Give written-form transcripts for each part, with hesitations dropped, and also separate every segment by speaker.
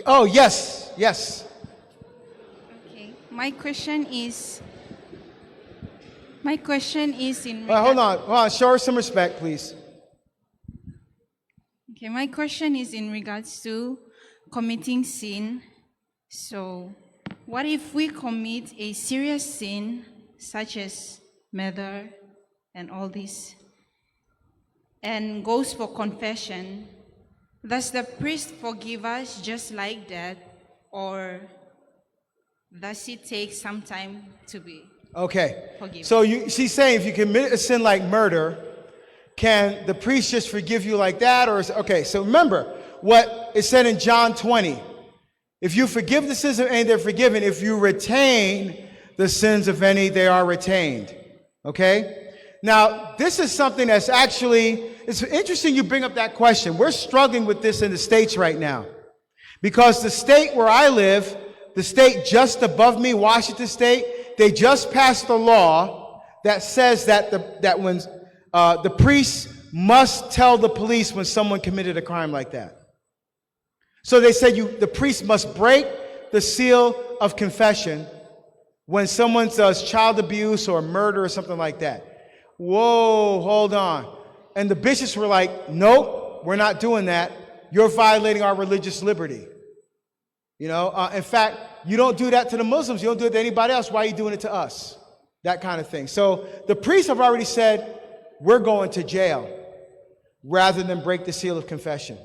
Speaker 1: Oh, yes, yes.
Speaker 2: Okay. My question is in
Speaker 1: Hold on. Show her some respect, please.
Speaker 2: Okay, my question is in regards to committing sin. So, what if we commit a serious sin, such as murder and all this, and goes for confession? Does the priest forgive us just like that, or does it take some time to be forgiven?
Speaker 1: So she's saying if you commit a sin like murder, can the priest just forgive you like that? So remember what it said in John 20. If you forgive the sins of any, they're forgiven. If you retain the sins of any, they are retained. Okay? Now, this is something that's it's interesting you bring up that question. We're struggling with this in the States right now. Because the state where I live, the state just above me, Washington State, they just passed a law that says that when the priest must tell the police when someone committed a crime like that. So they said the priest must break the seal of confession when someone does child abuse or murder or something like that. Whoa, hold on. And the bishops were like, nope, we're not doing that. You're violating our religious liberty. In fact, you don't do that to the Muslims. You don't do it to anybody else. Why are you doing it to us? That kind of thing. So the priests have already said, we're going to jail rather than break the seal of confession.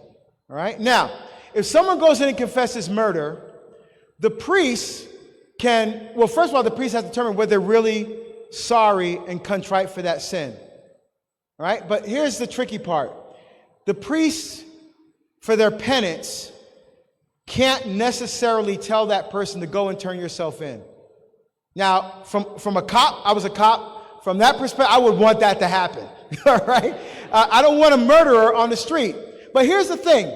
Speaker 1: All right? Now, if someone goes in and confesses murder, the priest first of all, the priest has to determine whether they're really sorry and contrite for that sin. All right? But here's the tricky part. The priests, for their penance, can't necessarily tell that person to go and turn yourself in. Now, from a cop, I was a cop. From that perspective, I would want that to happen. All right? I don't want a murderer on the street. But here's the thing.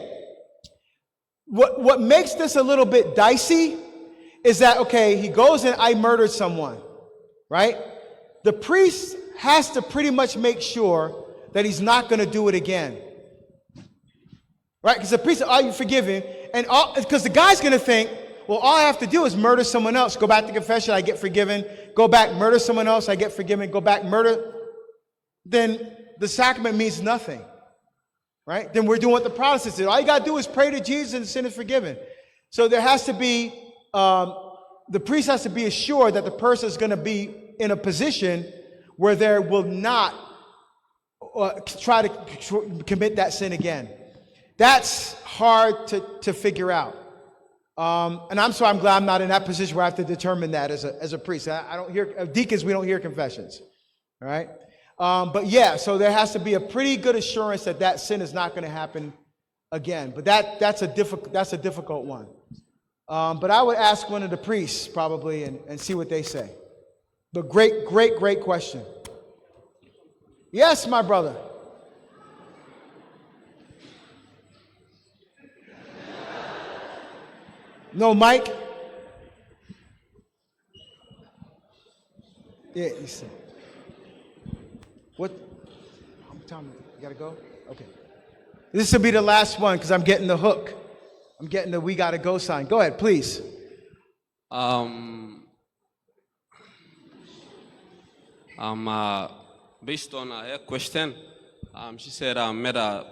Speaker 1: What makes this a little bit dicey is that, he goes and I murdered someone, right? The priest has to pretty much make sure that he's not going to do it again. Right? Because the priest said, are you forgiven? And because the guy's going to think, well, all I have to do is murder someone else. Go back to confession, I get forgiven. Go back, murder someone else, I get forgiven. Go back, murder. Then the sacrament means nothing. Right? Then we're doing what the Protestants did. All you got to do is pray to Jesus and the sin is forgiven. So there has to be, the priest has to be assured that the person is going to be in a position where they will not try to commit that sin again. That's hard to figure out. And I'm glad I'm not in that position where I have to determine that as a priest. I don't hear, deacons, we don't hear confessions. All right? But yeah, so there has to be a pretty good assurance that sin is not going to happen again. But that's a difficult one. But I would ask one of the priests probably and see what they say. But great question. Yes, my brother. No, Mike? Yeah, you said. What? Tell me, you gotta go? Okay. This will be the last one because I'm getting the hook. I'm getting the we gotta go sign. Go ahead, please.
Speaker 3: Based on her question, she said,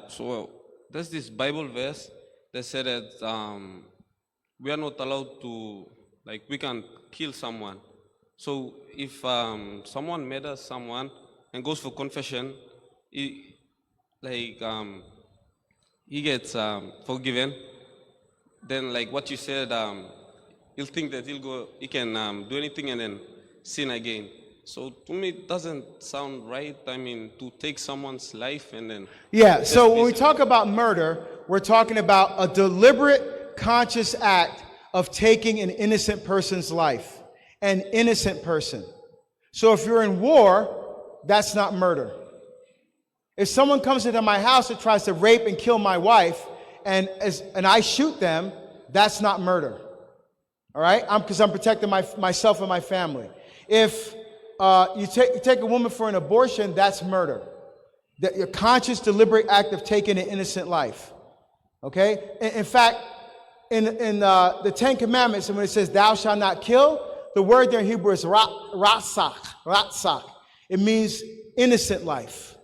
Speaker 3: so there's this Bible verse that said that we are not allowed to, we can kill someone. So if someone murders someone and goes for confession, he gets forgiven. Then, what you said, he'll think that he can do anything and then sin again. So to me, it doesn't sound right. I mean, to take someone's life and then...
Speaker 1: Yeah, so when we talk about murder, we're talking about a deliberate, conscious act of taking an innocent person's life. An innocent person. So if you're in war, that's not murder. If someone comes into my house and tries to rape and kill my wife, and I shoot them, that's not murder. All right? Because I'm protecting myself and my family. If you take a woman for an abortion, that's murder. That your conscious, deliberate act of taking an innocent life. Okay? In fact, in the Ten Commandments, and when it says "Thou shalt not kill," the word there in Hebrew is ratsak. It means innocent life.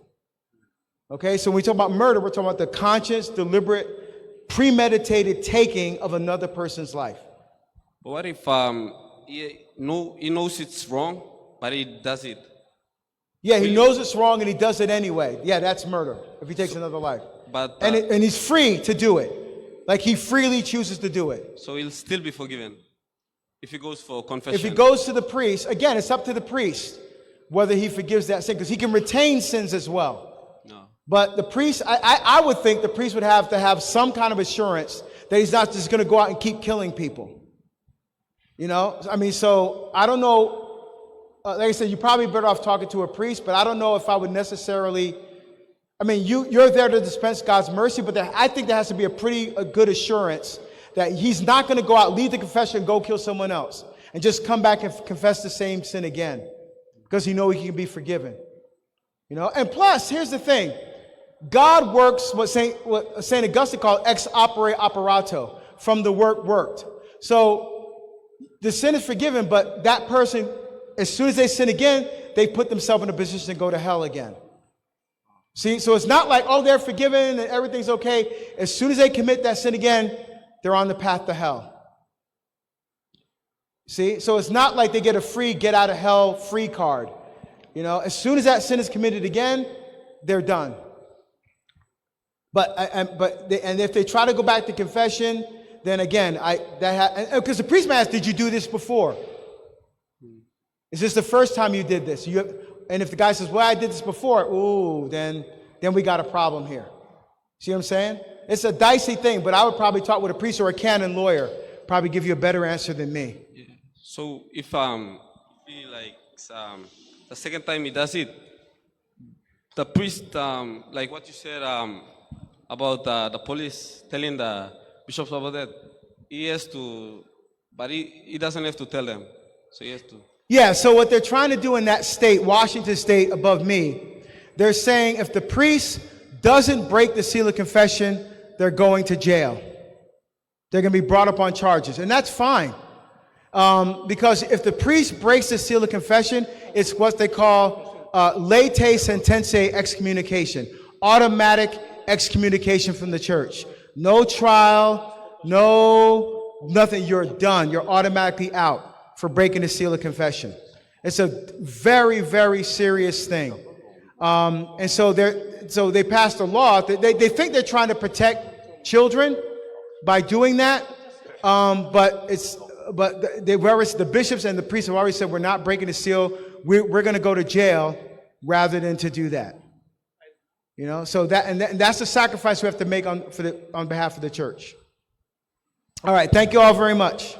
Speaker 1: Okay, so when we talk about murder, we're talking about the conscious, deliberate, premeditated taking of another person's life.
Speaker 3: But what if he knows it's wrong, but he does it?
Speaker 1: Yeah, he knows it's wrong and he does it anyway. Yeah, that's murder if he takes another life.
Speaker 3: But
Speaker 1: And he's free to do it. Like he freely chooses to do it.
Speaker 3: so he'll still be forgiven if he goes for confession.
Speaker 1: If he goes to the priest, again, it's up to the priest whether he forgives that sin, because he can retain sins as well.
Speaker 3: No.
Speaker 1: But the priest, I would think the priest would have to have some kind of assurance that he's not just going to go out and keep killing people. You know, I mean, so I don't know. Like I said, you're probably better off talking to a priest, but I don't know if I would necessarily. I mean, you're there to dispense God's mercy, but I think there has to be a good assurance that he's not going to go out, leave the confession, and go kill someone else, and just come back and confess the same sin again, because he knows he can be forgiven. You know, and plus, here's the thing: God works what Saint Augustine called ex opere operato, from the work worked. So the sin is forgiven, but that person, as soon as they sin again, they put themselves in a position to go to hell again. See, so it's not like, oh, they're forgiven and everything's okay. As soon as they commit that sin again, they're on the path to hell. See, so it's not like they get a free get out of hell free card. You know, as soon as that sin is committed again, they're done. But if they try to go back to confession, then again, because the priest may ask, did you do this before? Is this the first time you did this? And if the guy says, well, I did this before, ooh, then we got a problem here. See what I'm saying? It's a dicey thing, but I would probably talk with a priest or a canon lawyer, probably give you a better answer than me.
Speaker 3: Yeah. So if he like the second time he does it, the priest, like what you said about the police telling the bishops about that, he has to, but he doesn't have to tell them, so he has to.
Speaker 1: Yeah, so what they're trying to do in that state, Washington State above me, they're saying if the priest doesn't break the seal of confession, they're going to jail. They're going to be brought up on charges, and that's fine. Because if the priest breaks the seal of confession, it's what they call late sententia excommunication, automatic excommunication from the church. No trial, no nothing, you're done. You're automatically out for breaking the seal of confession. It's a very, very serious thing. And so they passed a law. They think they're trying to protect children by doing that. But the bishops and the priests have already said, we're not breaking the seal. We're going to go to jail rather than to do that. You know, so that's the sacrifice we have to make on behalf of the church. All right. Thank you all very much.